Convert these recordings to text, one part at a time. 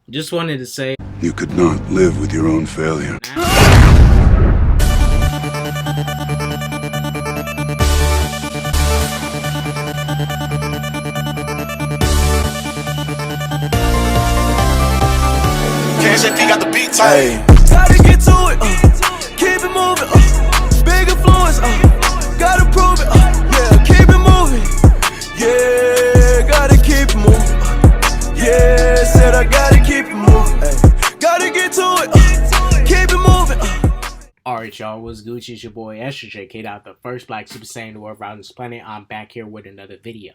Just wanted to say, You could not live with your own failure. KSAP got the beat tight. Gotta get to it, keep it moving, big influence, gotta prove it, yeah, keep it moving, yeah, gotta keep it moving, yeah, said I gotta keep it moving, gotta get to it, keep it moving. alright y'all, what's Gucci? It's your boy Esther K-Dot, the first black Super Saiyan in the world around this planet. I'm back here with another video.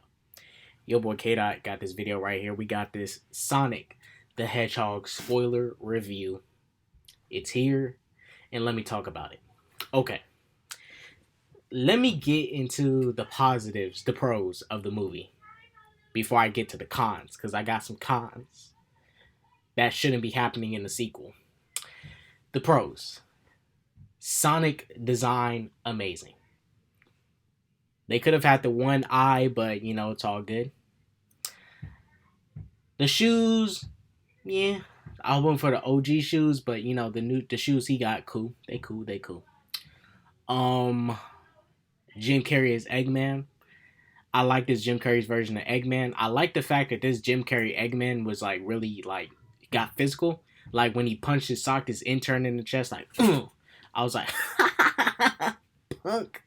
Your boy K-Dot got this video right here. We got this Sonic the Hedgehog spoiler review. It's here, and let me talk about it. Okay, let me get into the positives, the pros of the movie before I get to the cons, because I got some cons that shouldn't be happening in the sequel. The pros: Sonic design, amazing. They could have had the one eye, but you know, it's all good. The shoes, yeah, I went for the OG shoes, but you know, the shoes he got, cool. They cool. Jim Carrey as Eggman. I like this Jim Carrey's version of Eggman. I like the fact that this Jim Carrey Eggman was like really like got physical. Like when he punched his sock his intern in the chest, like I was like, punk,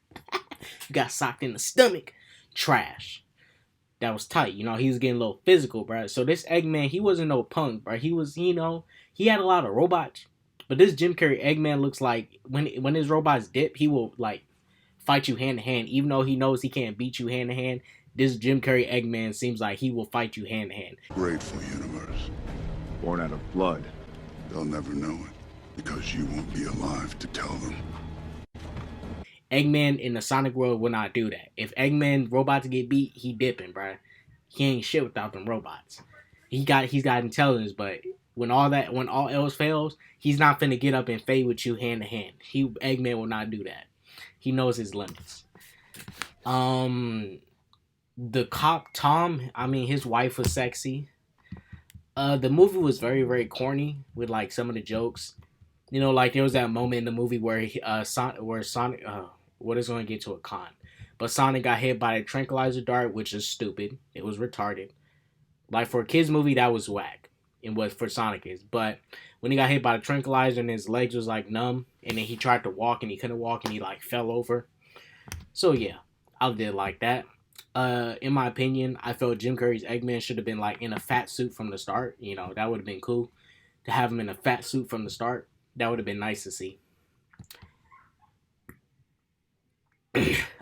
you got socked in the stomach, trash. That was tight, you know. He was getting a little physical, bro. So this Eggman, he wasn't no punk, bro. He was, you know, he had a lot of robots. But this Jim Carrey Eggman looks like when his robots dip, he will like fight you hand to hand, even though he knows he can't beat you hand to hand. This Jim Carrey Eggman seems like he will fight you hand to hand. Grateful universe. Born out of blood. They'll never know it because you won't be alive to tell them. Eggman in the Sonic world will not do that. If Eggman robots get beat, he dipping, bruh. He ain't shit without them robots. He's got intelligence, but when all else fails, he's not finna get up and fade with you hand to hand. Eggman will not do that. He knows his limits. The cop Tom, I mean his wife was sexy. The movie was very, very corny with like some of the jokes. You know, like there was that moment in the movie where Sonic what is going to get to a con. But Sonic got hit by a tranquilizer dart, which is stupid. It was retarded. Like for a kids movie, that was whack. And what for Sonic is. But when he got hit by the tranquilizer and his legs was like numb, and then he tried to walk and he couldn't walk and he like fell over. So yeah, I did like that. In my opinion, I felt Jim Carrey's Eggman should have been like in a fat suit from the start. You know, that would have been cool. To have him in a fat suit from the start, that would have been nice to see.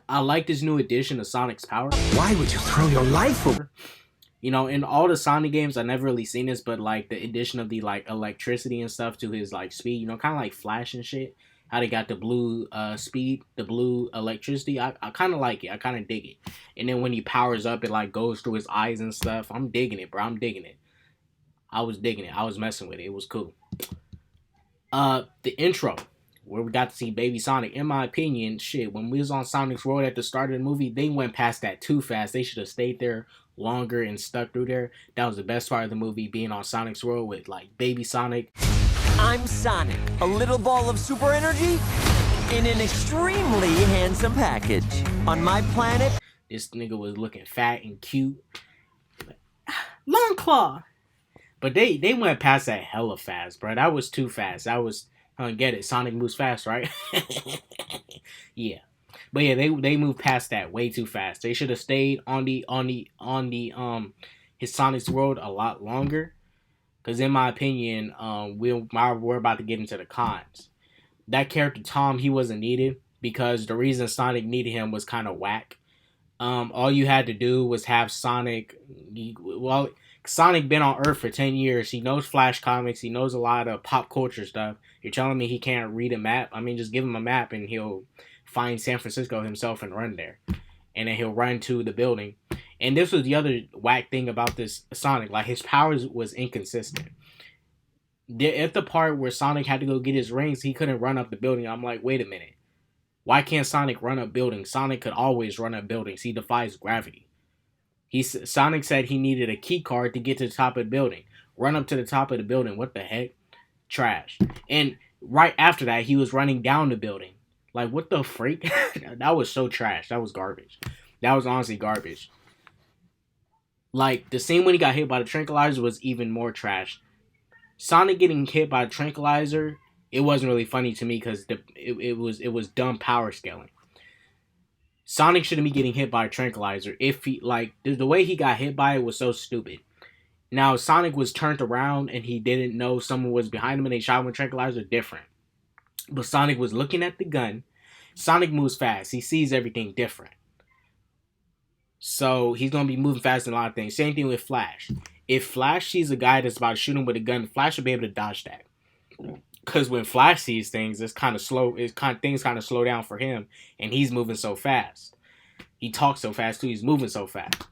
I like this new addition of Sonic's power. Why would you throw your life away? You know, in all the Sonic games, I never really seen this, but like the addition of the like electricity and stuff to his like speed, you know, kind of like Flash and shit. How they got the blue speed, the blue electricity. I kind of like it. I kind of dig it. And then when he powers up, it like goes through his eyes and stuff. I'm digging it, bro. I'm digging it. I was digging it. I was messing with it. It was cool. The intro, where we got to see Baby Sonic, in my opinion, shit, when we was on Sonic's World at the start of the movie, they went past that too fast. They should have stayed there longer and stuck through there. That was the best part of the movie, being on Sonic's World with like Baby Sonic. I'm Sonic, a little ball of super energy in an extremely handsome package. On my planet, this nigga was looking fat and cute. Long Claw. But they went past that hella fast, bro. That was too fast. That was, I don't get it. Sonic moves fast, right? Yeah. But yeah, they moved past that way too fast. They should have stayed on his Sonic's World a lot longer. Because in my opinion, we're about to get into the cons. That character Tom, he wasn't needed because the reason Sonic needed him was kind of whack. All you had to do was have Sonic. Sonic been on Earth for 10 years. He knows Flash comics. He knows a lot of pop culture stuff. You're telling me he can't read a map? I mean, just give him a map and he'll find San Francisco himself and run there. And then he'll run to the building. And this was the other whack thing about this Sonic. Like, his powers was inconsistent. At the part where Sonic had to go get his rings, he couldn't run up the building. I'm like, wait a minute. Why can't Sonic run up buildings? Sonic could always run up buildings. He defies gravity. Sonic said he needed a key card to get to the top of the building. run up to the top of the building. What the heck? Trash. And right after that, he was running down the building. Like, what the freak? That was so trash. That was garbage. That was honestly garbage. Like, the scene when he got hit by the tranquilizer was even more trash. Sonic getting hit by a tranquilizer, it wasn't really funny to me because it was dumb power scaling. Sonic shouldn't be getting hit by a tranquilizer. If he, like, the way he got hit by it was so stupid. Now, Sonic was turned around and he didn't know someone was behind him and they shot him with a tranquilizer, different. But Sonic was looking at the gun. Sonic moves fast. He sees everything different. So, he's going to be moving fast in a lot of things. Same thing with Flash. If Flash sees a guy that's about to shoot him with a gun, Flash will be able to dodge that. Because when Flash sees things, it's kind of slow. Things kind of slow down for him, and he's moving so fast. He talks so fast too. He's moving so fast.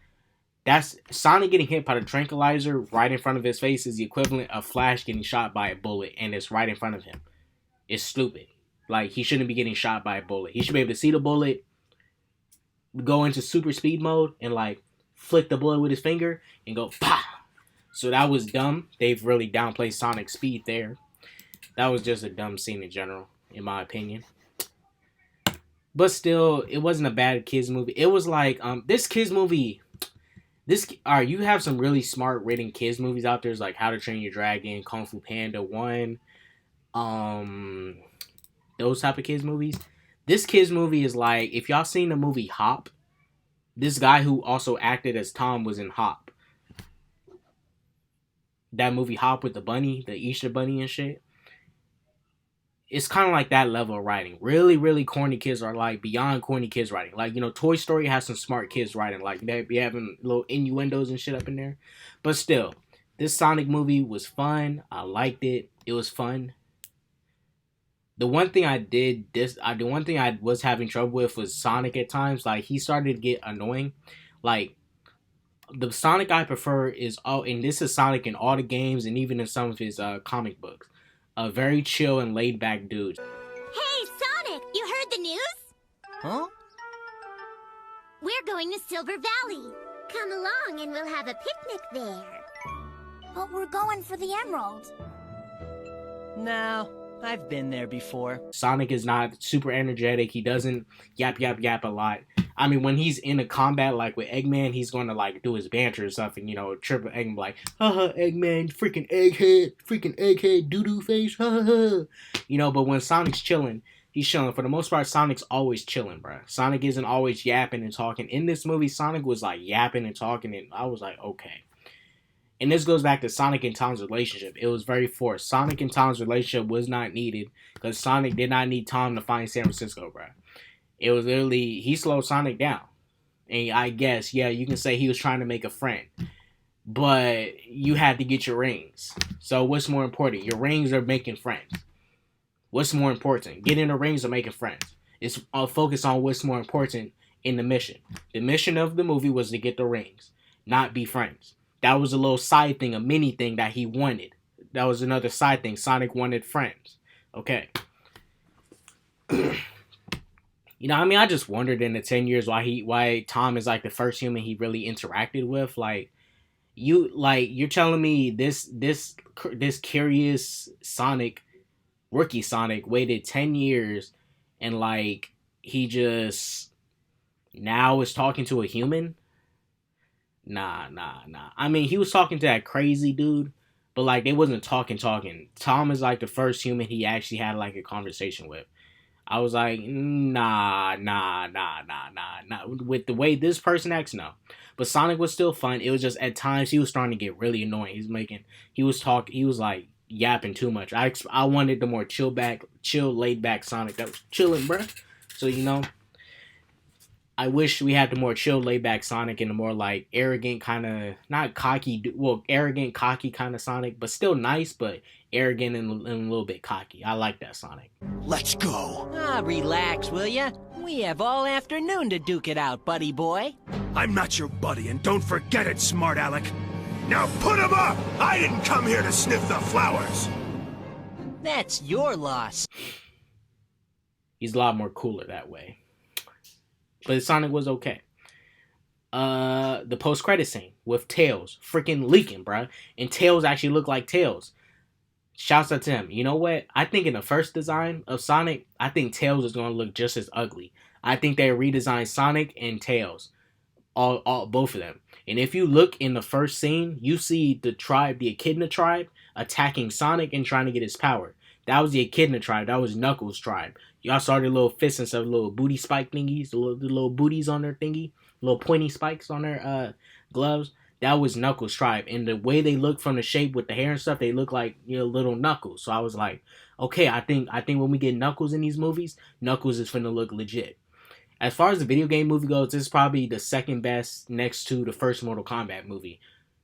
That's Sonic getting hit by the tranquilizer right in front of his face is the equivalent of Flash getting shot by a bullet, and it's right in front of him. It's stupid. Like, he shouldn't be getting shot by a bullet. He should be able to see the bullet, go into super speed mode, and like flick the bullet with his finger and go pa. So that was dumb. They've really downplayed Sonic's speed there. That was just a dumb scene in general, in my opinion. But still, it wasn't a bad kids movie. It was like this kids movie. You have some really smart written kids movies out there. It's like How to Train Your Dragon, Kung Fu Panda 1, those type of kids movies. This kids movie is like, if y'all seen the movie Hop, this guy who also acted as Tom was in Hop. That movie Hop with the bunny, the Easter bunny and shit. It's kind of like that level of writing. Really, really corny kids are like beyond corny kids writing. Like, you know, Toy Story has some smart kids writing. Like, they be having little innuendos and shit up in there. But still, this Sonic movie was fun. I liked it. It was fun. The one thing I was having trouble with was Sonic at times. Like, he started to get annoying. Like, the Sonic I prefer is and this is Sonic in all the games and even in some of his comic books. A very chill and laid back dude. Hey, Sonic! You heard the news? Huh? We're going to Silver Valley. Come along and we'll have a picnic there. But we're going for the emerald. No, I've been there before. Sonic is not super energetic. He doesn't yap a lot. I mean, when he's in a combat like with Eggman, he's going to like do his banter and stuff and, you know, triple Eggman like, haha, Eggman, freaking egghead, doo-doo face, haha. You know, but when Sonic's chilling, he's chilling. For the most part, Sonic's always chilling, bro. Sonic isn't always yapping and talking. In this movie, Sonic was like yapping and talking, and I was like, okay. And this goes back to Sonic and Tom's relationship. It was very forced. Sonic and Tom's relationship was not needed because Sonic did not need Tom to find San Francisco, bro. It was literally, he slowed Sonic down. And I guess, yeah, you can say he was trying to make a friend. But you had to get your rings. So what's more important? Your rings or making friends? What's more important? Getting the rings or making friends? It's focus on what's more important in the mission. The mission of the movie was to get the rings, not be friends. That was a little side thing, a mini thing that he wanted. That was another side thing. Sonic wanted friends. Okay. You know, I mean, I just wondered in the 10 years why Tom is like the first human he really interacted with. Like, you're telling me this curious Sonic, rookie Sonic, waited 10 years and like he just now is talking to a human? Nah. I mean, he was talking to that crazy dude, but like they wasn't talking. Tom is like the first human he actually had like a conversation with. I was like, nah. With the way this person acts, no. But Sonic was still fun. It was just at times he was starting to get really annoying. He was like yapping too much. I wanted the more chill, laid back Sonic that was chilling, bruh. So, you know, I wish we had the more chill, laid back Sonic and the more like arrogant kind of, not cocky, well, arrogant, cocky kind of Sonic, but still nice, but arrogant and a little bit cocky. I like that Sonic. Let's go. Ah, relax, will ya? We have all afternoon to duke it out, buddy boy. I'm not your buddy, and don't forget it, smart Alec. Now put him up! I didn't come here to sniff the flowers. That's your loss. He's a lot more cooler that way. But Sonic was okay. the post credit scene with Tails freaking leaking, bruh. And Tails actually looked like Tails. Shouts out to him. You know what? I think in the first design of Sonic, I think Tails is gonna look just as ugly. I think they redesigned Sonic and Tails, all both of them. And if you look in the first scene, you see the tribe, the Echidna tribe, attacking Sonic and trying to get his power. That was the Echidna tribe. That was Knuckles' tribe. Y'all saw their little fists and stuff, little booty spike thingies, the little booties on their thingy, little pointy spikes on their gloves. That was Knuckles' tribe, and the way they look from the shape with the hair and stuff, they look like, you know, little Knuckles. So I was like, okay, I think when we get Knuckles in these movies, Knuckles is finna look legit. As far as the video game movie goes, this is probably the second best next to the first Mortal Kombat movie.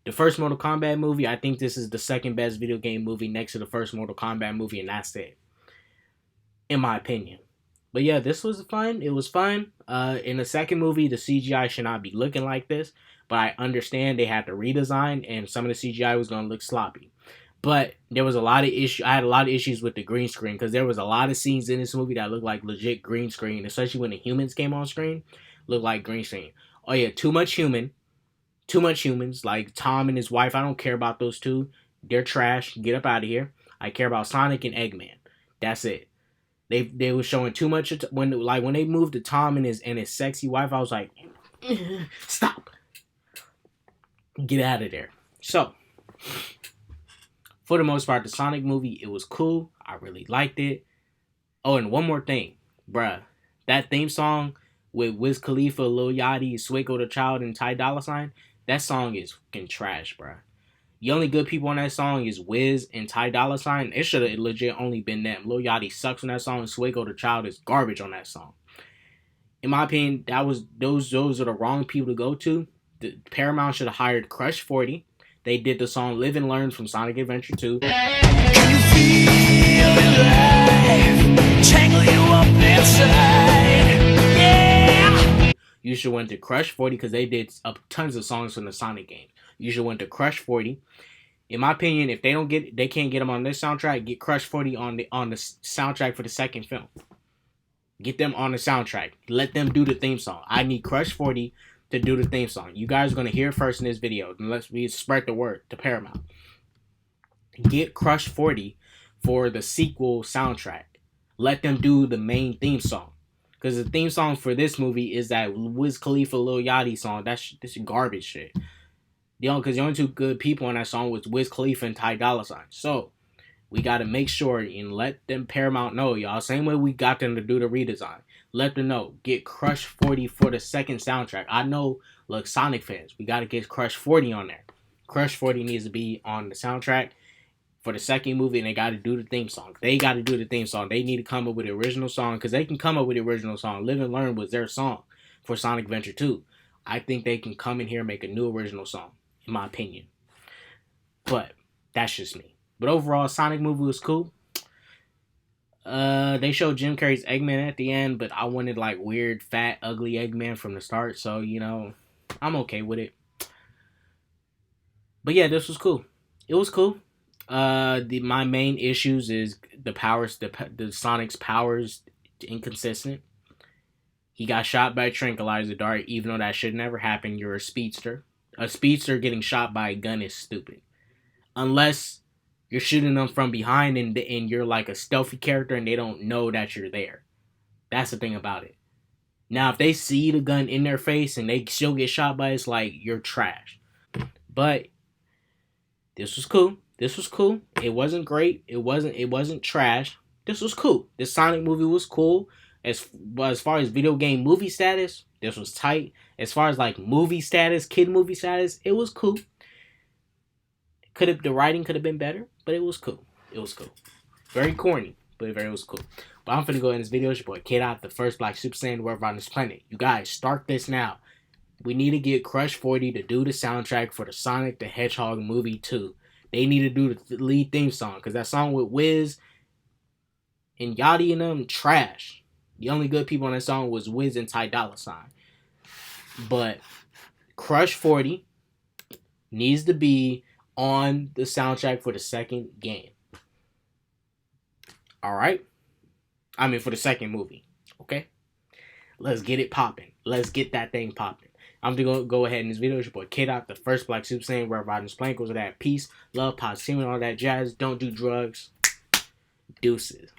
The first Mortal Kombat movie, I think this is the second best video game movie next to the first Mortal Kombat movie, and that's it, in my opinion. But yeah, this was fun. It was fun. In the second movie, the CGI should not be looking like this, but I understand they had to redesign, and some of the CGI was going to look sloppy. But there was a lot of issues. I had a lot of issues with the green screen because there was a lot of scenes in this movie that looked like legit green screen, especially when the humans came on screen, looked like green screen. Oh yeah, too much humans, like Tom and his wife. I don't care about those two. They're trash. Get up out of here. I care about Sonic and Eggman. That's it. They were showing too much when they moved to Tom and his sexy wife. I was like, stop. Get out of there. So, for the most part, the Sonic movie, it was cool. I really liked it. Oh, and one more thing, bruh. That theme song with Wiz Khalifa, Lil Yachty, Swaco the Child, and Ty Dolla $ign, that song is fucking trash, bruh. The only good people on that song is Wiz and Ty Dolla $ign. It should have legit only been them. Lil Yachty sucks on that song, and Swaco the Child is garbage on that song. In my opinion, those are the wrong people to go to. The Paramount should have hired Crush 40. They did the song Live and Learn from Sonic Adventure 2. Can you feel it life tangle you up inside? Yeah. You should went to Crush 40 because they did tons of songs from the Sonic games. You should went to Crush 40. In my opinion, if they can't get them on this soundtrack, get Crush 40 on the soundtrack for the second film. Get them on the soundtrack. Let them do the theme song. I need Crush 40 to do the theme song. You guys are going to hear it first in this video. Unless we spread the word to Paramount. Get Crush 40 for the sequel soundtrack. Let them do the main theme song. Because the theme song for this movie is that Wiz Khalifa Lil Yachty song. This is garbage shit. Because the only two good people on that song was Wiz Khalifa and Ty Dolla $ign. So, we got to make sure and let them Paramount know, y'all. Same way we got them to do the redesign. Let them know. Get Crush 40 for the second soundtrack. I know, look, Sonic fans, we got to get Crush 40 on there. Crush 40 needs to be on the soundtrack for the second movie, and they got to do the theme song. They got to do the theme song. They need to come up with the original song, because they can come up with the original song. Live and Learn was their song for Sonic Adventure 2. I think they can come in here and make a new original song, in my opinion. But that's just me. But overall, Sonic movie was cool. They showed Jim Carrey's Eggman at the end, but I wanted like weird, fat, ugly Eggman from the start. So, you know, I'm okay with it. But yeah, this was cool. It was cool. My main issues is the powers, the Sonic's powers inconsistent. He got shot by a tranquilizer dart, even though that should never happen. You're a speedster. A speedster getting shot by a gun is stupid. Unless you're shooting them from behind and you're like a stealthy character and they don't know that you're there. That's the thing about it. Now, if they see the gun in their face and they still get shot by it, it's like, you're trash. But this was cool. This was cool. It wasn't great. It wasn't trash. This was cool. This Sonic movie was cool. As far as video game movie status, this was tight. As far as like movie status, kid movie status, it was cool. The writing could have been better, but it was cool. It was cool. Very corny, but it was cool. But I'm finna go in this video. It's your boy Kid Out, the first Black Super Saiyan to ever on this planet. You guys, start this now. We need to get Crush 40 to do the soundtrack for the Sonic the Hedgehog movie 2. They need to do the lead theme song, because that song with Wiz and Yachty and them, trash. The only good people on that song was Wiz and Ty Dolla $ign. But Crush 40 needs to be on the soundtrack for the second game. Alright? For the second movie. Okay? Let's get it popping. Let's get that thing popping. I'm gonna go ahead in this video. It's your boy Kid Out, the first Black Super Saiyan, where riding this plank was that peace, love, positivity, all that jazz. Don't do drugs. Deuces.